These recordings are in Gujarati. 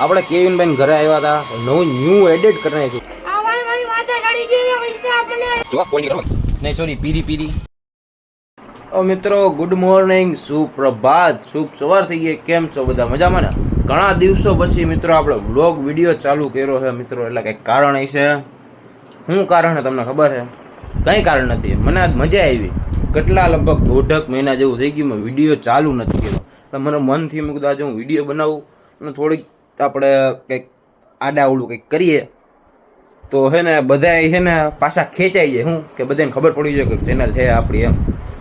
આપણે કેવિનભાઈ ઘરે આવ્યા હતા, નવું ન્યૂ એડિટ કરી નાખ્યું. આ ભાઈ મારી માથે ચડી ગઈ છે પૈસા આપને. જો કોની કરો નહીં, સોરી પીરી પીરી. ઓ મિત્રો, ગુડ મોર્નિંગ, સુપ્રભાત, શુભ સવાર થઈ ગઈ. કેમ છો બધા? મજામાં ને? ઘણા દિવસો પછી મિત્રો આપણે વ્લોગ વિડીયો ચાલુ કર્યો છે મિત્રો, એટલે કંઈક કારણ હશે. શું કારણ છે તમને ખબર છે? કંઈ કારણ નથી, મને આજ મજા આવી. કેટલા લગભગ દોઢક મહિના જેવું થઈ ગયું મેં વિડીયો ચાલુ નથી કર્યો. એટલે મને મન થયું, મેં કીધું આજે હું વિડીયો બનાવું અને થોડીક આપણે કંઈક આડાવડું કંઈક કરીએ તો હે ને બધા છે ને પાછા ખેંચાઈ જાય. શું કે બધાને ખબર પડી જાય કે ચેનલ છે આપણી. એમ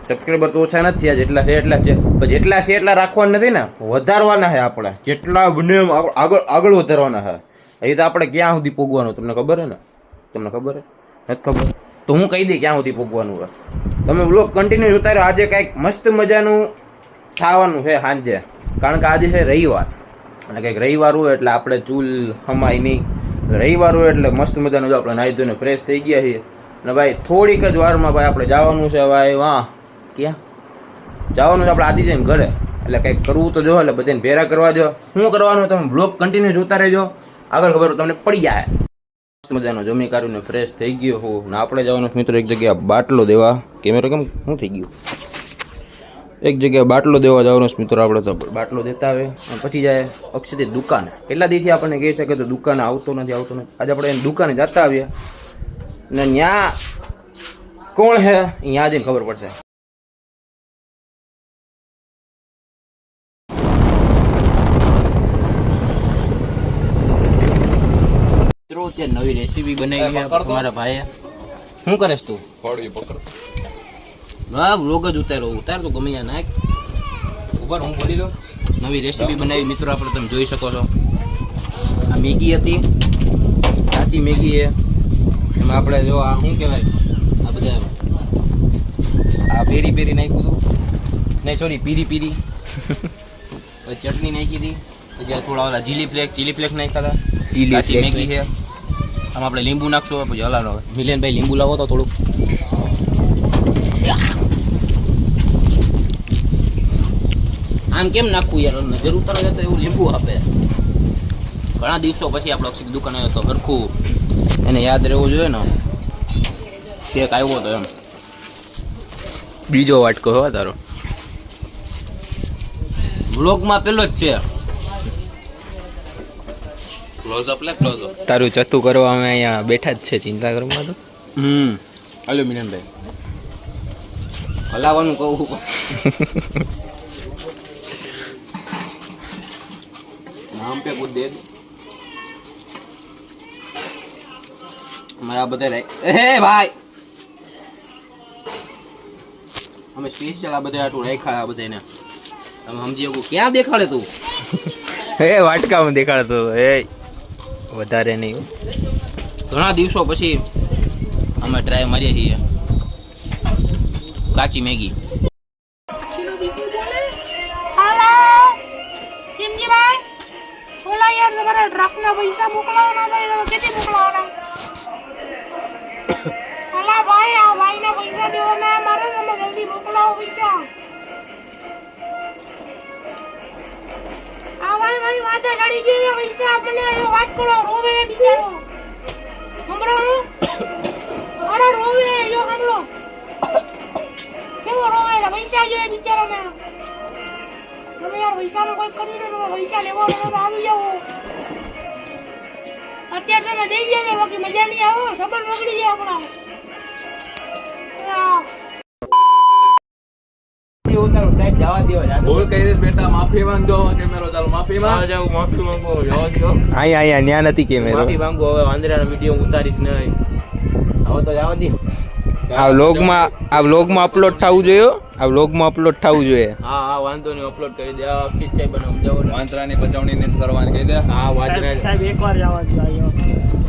સબસ્ક્રાઈબર તો ઓછા નથી થયા, જેટલા છે એટલા છે, પણ જેટલા છે એટલા રાખવાના નથી ને, વધારવાના છે આપણે. જેટલા બને આગળ વધારવાના છે. એ તો આપણે ક્યાં સુધી પૂગવાનું તમને ખબર છે ને? તમને ખબર છે? નથી ખબર તો હું કહી દઈ ક્યાં સુધી પૂગવાનું છે. તમે વ્લોગ કન્ટિન્યુ જોતા રહ્યો. આજે કંઈક મસ્ત મજાનું ખાવાનું છે સાંજે, કારણ કે આજે છે રવિવાર અને કંઈક રવિવાર હોય એટલે આપણે ચૂલ હમાય નહીં. રવિવાર હોય એટલે મસ્ત મજાનું આપણે નાહી ધોઈને ફ્રેશ થઈ ગયા છીએ અને ભાઈ થોડીક જ વારમાં ભાઈ આપણે જવાનું છે. ભાઈ વાહ, ક્યાં જવાનું છે? આપણે આદિત્યને ઘરે. એટલે કંઈક કરવું તો જો, એટલે બધાને ભેરા કરવા જો. શું કરવાનું તમે બ્લોગ કન્ટિન્યુ જોતા રહેજો, આગળ ખબર તમને પડી જાય. મસ્ત મજાનો જમી કાઢીને ફ્રેશ થઈ ગયો હું ને આપણે જવાનું મિત્રો એક જગ્યાએ બાટલો દેવા. કેમેરો કેમ શું થઈ ગયું? એક જગ્યાએ બાટલો દેવા જવાનું મિત્રો. આપણે તો બાટલો દેતા આવે અને પછી જાય અક્ષયથી દુકાને. કેટલા દિવસથી આપણને કહી શકે તો દુકાને આવતો નથી. આજે આપણે એને દુકાને જતા આવ્યા ને ત્યાં કોણ છે અહીંયા જઈને ખબર પડશે. મિત્રો ત્યાં નવી રેસીપી બનાવી તમારા ભાઈએ. શું કરેશ તું? હા, વ્લોગ જ ઉતાર તો ગમે ત્યાં નાખ ઉપર. હું બોલી લો. નવી રેસીપી બનાવી મિત્રો આપણે, તમે જોઈ શકો છો. આ મેગી હતી, કાચી મેગી છે. એમાં આપણે જો આ શું કહેવાય, આ બધા આ પેરી પેરી નાખ્યું હતું, નહીં સોરી પીરી પીરી. પછી ચટણી નાખી હતી, પછી થોડા ઓલા ચીલી ફ્લેક્સ નાખ્યા હતા. કાચી મેગી છે. આમાં આપણે લીંબુ નાખશું. પછી હલાવો. મિલિયનભાઈ લીંબુ લાવો તો થોડુંક. આમ કેમ નાખવું યાર? જરૂર પડે તો એવું લીંબુ આપે. ઘણા દિવસો પછી આપણે અક્ષય દુકાન આવ્યો તો સરખું એને યાદ રહેવું જોઈએ ને. કેક આવ્યો તો એમ. બીજો વાટકો હો તારો. વ્લોગમાં પેલો જ છે. ક્લોઝઅપ લે ક્લોઝઅપ. તારું ચતું કરવા અમે અહીંયા બેઠા જ છે, ચિંતા કરવામાં તો. હાલો મિલનભાઈ, હલાવાનું કહું. નામ पे कुछ दे दो. हमारा बता रहे ए भाई, हमें स्पेशल आ बता तू रेखा आ बता ने हम समझिए को क्या देखाड़े तू. ए वाटका में देखाड़े तो ए વધારે નહીં. ઘણા દિવસો પછી અમે ટ્રાય મારીએ છીએ કાચી મેગી. ઓલા યાર તમારા ટ્રકના પૈસા મોકલાવવાના હતા, એ કેટલી મોકલાવવાના? અલા ભાઈ, આ ભાઈના પૈસા દેવાના મારે, તમે જલ્દી મોકલાવો પૈસા. આ ભાઈ મારી માથે ચડી ગઈ છે પૈસા આપને. વાત કરો, રોવે બિચારો. સંભળાણું? અરે રોવે, જો સાંભળો કેવો રોવે. પૈસા જોઈએ બિચારાને. તમે યાર પૈસાનો કોઈ કરી દો, તમે પૈસા લેવાનો તો આવી જાઓ. અત્યારે તમે દઈ ગયા, બાકી મજા નહીં આવો, સંબંધ બગડી જાય આપણા. ઉતારીશ નહીં. હવે તો જવા દે. આ વ્લોગમાં અપલોડ થવું જોઈએ. આ વ્લોગમાં અપલોડ થવું જોઈએ. હા હા, વાંધો નહીં, અપલોડ કરી દે. અક્ષિત સાહેબ સમજાવો. વાંદરાની બચાવણી ને કરવાની કહી દે. હા વાંદરા સાહેબ એકવાર જવા દો.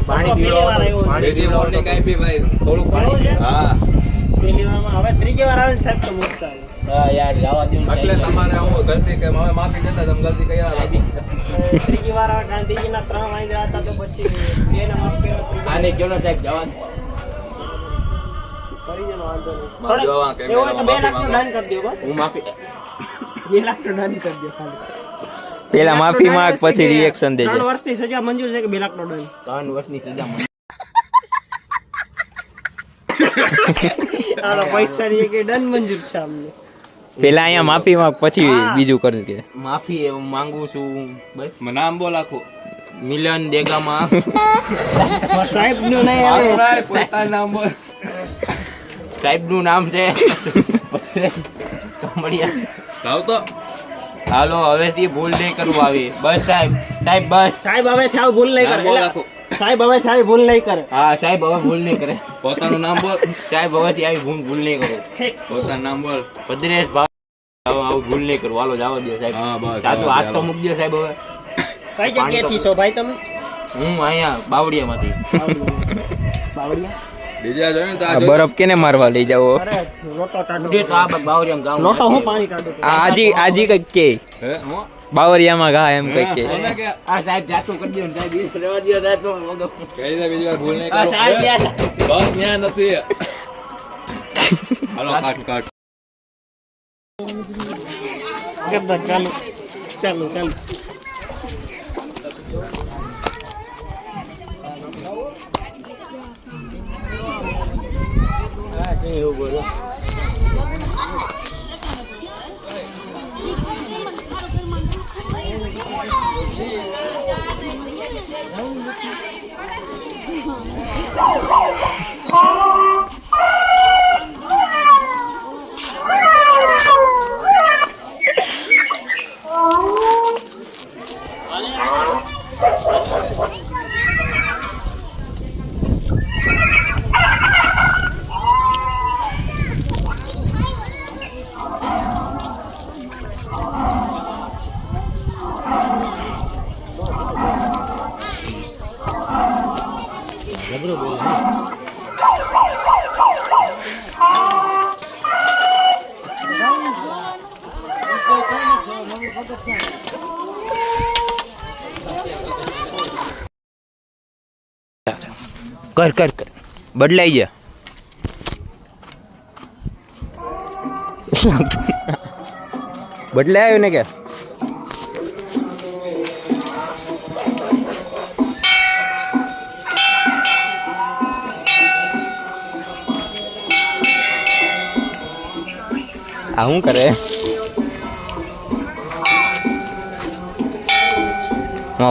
પાણી પીવો. પાણી મોર્નિંગ આપી ભાઈ, થોડું પાણી. હા, પહેલી વારમાં હવે ત્રીજી વાર આવે સાહેબ તો મુકતા. હા યાર જવા દો. એટલે તમારે આવું ગલતી કે હવે માફી દેતા તમે ગલતી કઈ યાર આપી. ત્રીજી વાર આવે. ગાંધીજીના 3 વાંદરા હતા તો પછી બેને માફ કર્યો. આને કયો ને સાહેબ જવા દો. કરી જનો વાંધો નહીં. 2 લાખ નું દાન કરી દો બસ. હું માફી 2 લાખ નું દાન કરી દો ખાલી. પેલા માફી માંગ પછી રિએક્શન દેજે 3 વર્ષની સજા મંજૂર છે કે 2 લાખનો દંડ? 3 વર્ષની સજા હાલો પૈસાની એક દંડ મંજૂર છે અમને. પેલા અહીંયા માફી માંગ પછી બીજું કર કે માફી માંગુ છું બસ. નામ બોલ આખું. મિલન દેગામાં સાહેબ નું નહીં આવે. પોતાનું નામ બોલ. સાહેબનું નામ છે કમળિયા. લાવ તો. હાલો હવેથી ભૂલ નહીં કરવું આવી. બસ સાહેબ બસ. સાહેબ હવે થાવ ભૂલ નહીં નામ કરે. બોલ એટલે આખું. સાહેબ હવે થાવ ભૂલ નહીં કરે. હા સાહેબ હવે ભૂલ નહીં કરે. પોતાનું નામ બોલ. સાહેબ હવેથી આવી ભૂલ નહીં કરું. પોતાનું નામ બોલ. ભદ્રેશ ભાવ હવે આવું ભૂલ નહીં કરું. હાલો જવા દો સાહેબ. હા, બસ, સાચું જવા હાથ દે, તો હાલો. મૂકજો સાહેબ હવે. કઈ જગ્યાએથી છો ભાઈ તમે? હું અહીંયા બાવળિયામાંથી. બાવળિયા. બીજા જોયું ને તો આ આ જોયું? બરફ કેને મારવા લઈ જાવો અરે લોટો ટાઢો. ઉડે તો આ બાવળિયામાં ગામ લોટો હું પાણી કાઢું. આજી કઈક કે હે? હું? બાવરિયામાં ઘા એમ કઈક કે કોને કે? આ સાહેબ જાતું કરી દો ને સાહેબ એ રહેવા દ્યો સાહેબ તો વગર. કહી દે બીજી વાર ભૂલ નહીં આ કરો. સાહેબ લ્યા. બસ ન્યા નથી. હાલો કાટ. ચાલો ચાલો ચાલો. હા છે એવું બોલો. કર બદલાઈ જા બદલાય આવ્યું ને કે આ શું કરે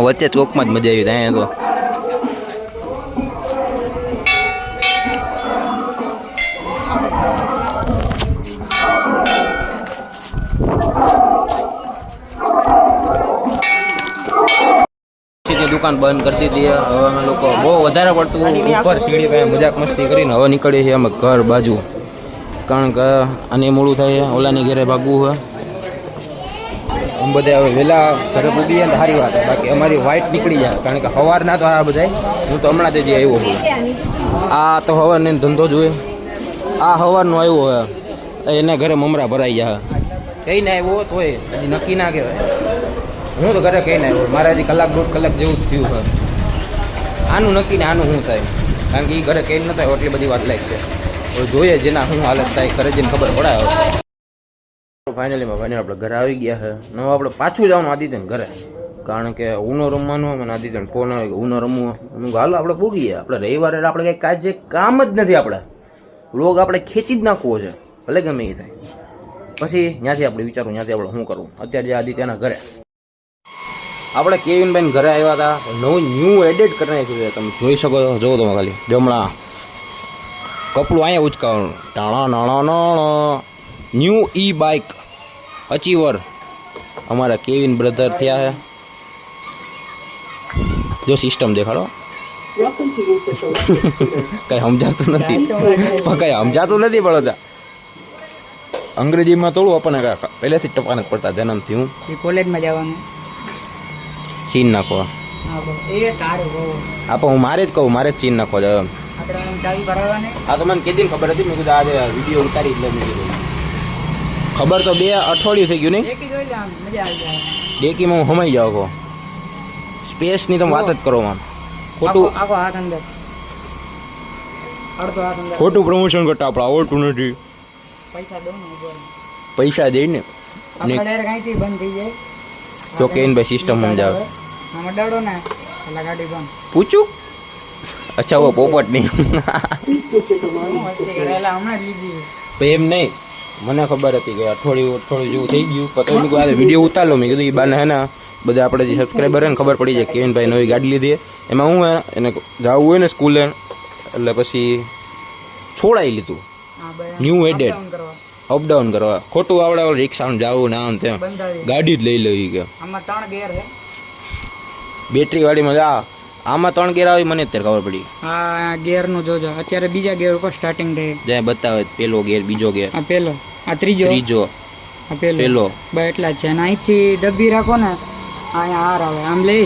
વચ્ચે ચોકમાં જ મજા આવી ત્યાં તો દુકાન બંધ કરી દીધી હવે અમે લોકો બહુ વધારે પડતું ઉપર સીડી પાસે મજાક મસ્તી કરીને હવે નીકળીએ છીએ અમે ઘર બાજુ કારણ કે આને મોડું થાય ઓલાની ઘરે ભાગવું હોય આમ બધા હવે વહેલા ઘરે પૂગીએ ને સારી વાત બાકી અમારી વાઇટ નીકળી જાય કારણ કે સવારના તો આ બધા હું તો હમણાં જ હજી આવ્યો છું આ તો સવારને ધંધો જોઈએ આ સવારનો આવ્યો હોય એને ઘરે મમરા ભરાઈ જાય કહીને આવ્યો તોય હજી નક્કી ના કહેવાય હું તો ઘરે કહીને આવ્યો મારે હજી કલાક 1.5 કલાક જેવું જ થયું હોય આનું નક્કી ને આનું શું થાય કારણ કે એ ઘરે કહીને ન થાય એટલી બધી વાત લાયક છે હવે જોઈએ જેના શું હાલત થાય ઘરે જઈને ખબર પડાય ફાઇનલી આપણે ઘરે આવી ગયા છે હવે આપણે પાછું જવાનું આદિત્યને ઘરે કારણ કે ઉનો રમવાનું હોય મને આદિત્યને ફોન આવે કે ઉનો રમવું હું હાલો આપણે પૂગીએ આપણે રવિવારે આપણે કંઈ કાજે કામ જ નથી આપણે રોગ આપણે ખેંચી જ નાખવો છે ભલે ગમે એ થાય પછી ત્યાંથી આપણે વિચારું ત્યાંથી આપણે શું કરવું અત્યારે જે આદિત્યના ઘરે આપણે કેવિનભાઈ ઘરે આવ્યા હતા નવું ન્યૂ એડિટ કરી નાખ્યું છે તમે જોઈ શકો છો જોવો તમે ખાલી જમણા કપડું અહીંયા ઉચકાવાનું ટાણા નાણા નાણા ન્યૂ ઈ બાઇક અચીવર અમારા કેવિન બ્રધર થયા છે જો સિસ્ટમ દેખાડો કઈ સમજાતું નથી કઈ સમજાતું નથી પડતા અંગ્રેજીમાં થોડું આપણને પહેલેથી ટપાને જ પડતા જન્મથી હું કોલેજમાં જવાનું ચીન નાખવા એ તારું બહુ આ પણ હું મારે જ કહું મારે જ ચીન નાખવા જાય એમ આપણે ચાવી ભરાવવાને આ તો મને કીધી ખબર હતી મેં કીધું આજે વિડીયો ઉતારી જ લે મેં કીધું ખબર તો 2 અઠવાડિયું થઈ ગયું નહીં એક જોઈ લે આમ મજા આવી જાય ડેકીમાં હું હમાઈ જાઉં કહો સ્પેસની તમે વાત જ કરો માન ખોટું આખો હાથ અંદર અડધો હાથ અંદર ખોટું પ્રમોશન કરતા આપણે આવડતું નથી પૈસા દો ને ઉભો રહે. પૈસા દઈને આપણે ડાયરેક્ટ અહીંથી બંધ થઈ જાય જો કેનભાઈ સિસ્ટમ સમજાવે. આમાં અડાડો ને એટલે ગાડી બંધ. પૂછું અચ્છા ઓ પોપટ નહીં હું મસ્તી કરે એટલે હમણાં જ લીધી. તો એમ નહીં મને ખબર હતી કે થોડું જેવું થઈ ગયું પછી મેં કીધું વિડીયો ઉતાર લો. મેં કીધું એ બાને હે ને બધા આપણે જે સબસ્ક્રાઈબર હે ને ખબર પડી જાય કેવિનભાઈ નવી ગાડી લીધી એમાં હું હે એને જવું હોય ને સ્કૂલે એટલે પછી છોડાઈ લીધું હા ભાઈ ન્યૂ એડેડ down કરવા અપડાઉન કરવા ખોટું આવડે રિક્ષામાં જવું ને આમ તેમ બંધાવી. ગાડી જ લઈ લેવી કે આમાં 3 ગેર છે. બેટરી વાળીમાં જા આમાં 3 ગેર આવી મને અત્યારે ખબર પડી. આ ગેર નું જોજો અત્યારે બીજા ગેર ઉપર સ્ટાર્ટિંગ રહે. જ્યાં બતાવે પેલો ગેર બીજો ગેર આ પેલો આ ત્રીજો ત્રીજો આ પેલો પેલો બસ એટલા જ છે અને અહીંથી ડબ્બી રાખો ને અહીંયા હાર આવે આમ લઈ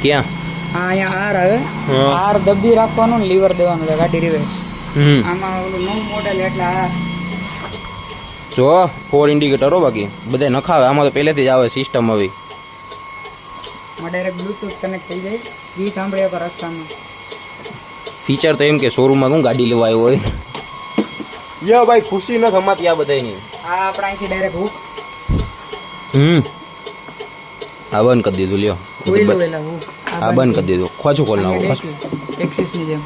ક્યાં આ અહીંયા હાર આવે હા. હાર ડબ્બી રાખવાનું ને લીવર દેવાનું છે ગાડી રિવર્સ. હમ આમાં ઓલું નવું મોડેલ એટલે આ જો 4 ઇન્ડિકેટરો બાકી બધા નખાવે આમાં તો પહેલેથી જ આવે સિસ્ટમ આવી માં ડાયરેક્ટ બ્લૂટૂથ કનેક્ટ થઈ જાય ગીત સાંભળ્યા પર રસ્તામાં. ફીચર તો એમ કે શોરૂમમાં હું ગાડી લેવા આવ્યો હોય યો ભાઈ ખુશી ન થમાતી આ બધાની. આ આપણે અહીંથી ડાયરેક્ટ હુક આ બંધ કરી દીધું લ્યો કોઈલું એલા હુક આ બંધ કરી દીધું ખોચું ખોલ નાખો એક્સિસ ની જેમ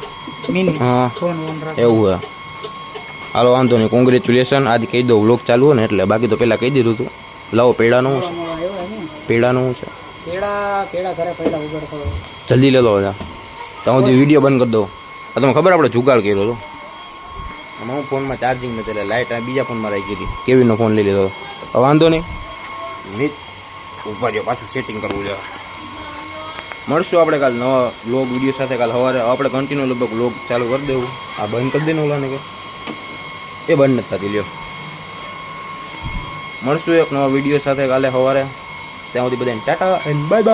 મિની હા ફોન ઓન રાખ. એવું હે હાલો વાંધો નહીં કોંગ્રેચ્યુલેશન આજ કહી દઉં વ્લોગ ચાલુ હોય ને એટલે બાકી તો પહેલાં કહી દીધું હતું. લાવો પેડાનું શું છે આવ્યો ને પેડાનું શું છે કેળા ઘરે પહેલા ઉગડ કરો. જલ્દી લે લો બધા તો હું વિડીયો બંધ કરી દઉં. આ તમને ખબર આપણે જુગાડ કર્યો હતો આમાં હું ફોનમાં ચાર્જિંગ નથી એટલે લાઇટ બીજા ફોનમાં રાખી હતી કેવીનો ફોન લઈ લીધો હવે વાંધો નહીં મિત ઉભા રહ્યો પાછું સેટિંગ કરવું છે. મળશું આપણે કાલ નવા વ્લોગ વિડીયો સાથે કાલ સવારે આપણે કન્ટિન્યુ લગભગ વ્લોગ ચાલુ કરી દેવું. આ બંધ કરી દેને ઓલાને કે એ બંધ નથી થતી લ્યો. મળશું એક નવા વિડીયો સાથે કાલે સવારે ત્યાં સુધી બધાને ટાટા એન્ડ બાય બાય.